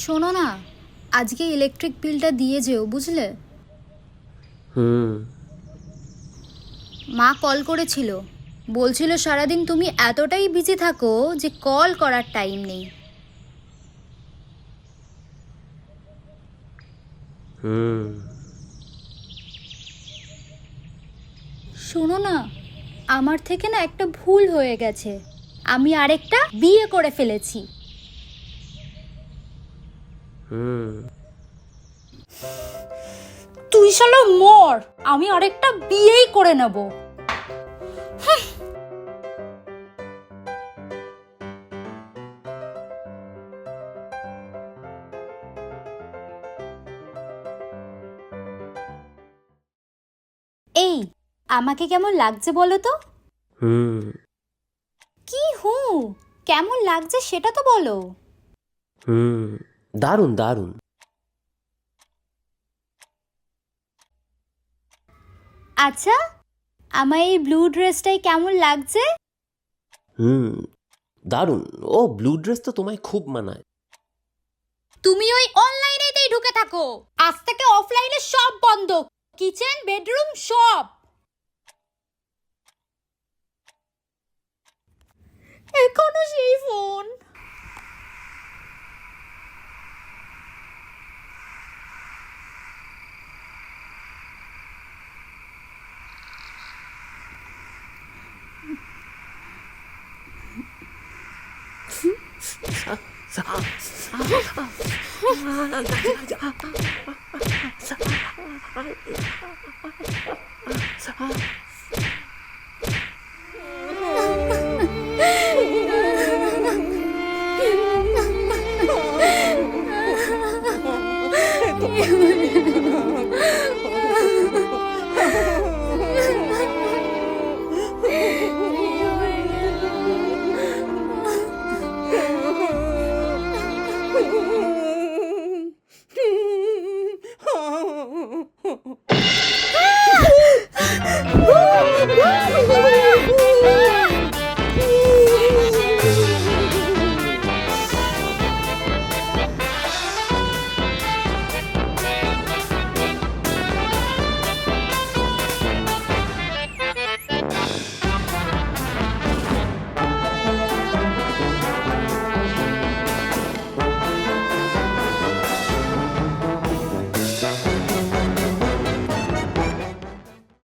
শোনো না, আজকে ইলেকট্রিক বিলটা দিয়ে যেও, বুঝলে? মা কল করেছিল, বলছিল সারাদিন তুমি এতটাই বিজি থাকো যে কল করার টাইম নেই। শোনো না, আমার থেকে না একটা ভুল হয়ে গেছে। আমি আরেকটা বিয়ে করে ফেলেছি। তুই শালা মর, আমি আরেকটা বিয়েই করে নেব। এই, আমাকে কেমন লাগছে বলো তো? কি কেমন লাগছে সেটা তো বলো। দারুণ দারুণ। আচ্ছা, আমার এই ব্লু ড্রেসটাই কেমন লাগছে? দারুণ। ও, ব্লু ড্রেস তো তোমায় খুব মানায়। তুমি ওই অনলাইনেতেই ঢুকে থাকো, আজ থেকে অফলাইনে সব বন্ধ, কিচেন বেডরুম সব। এখনো সেই ফোন।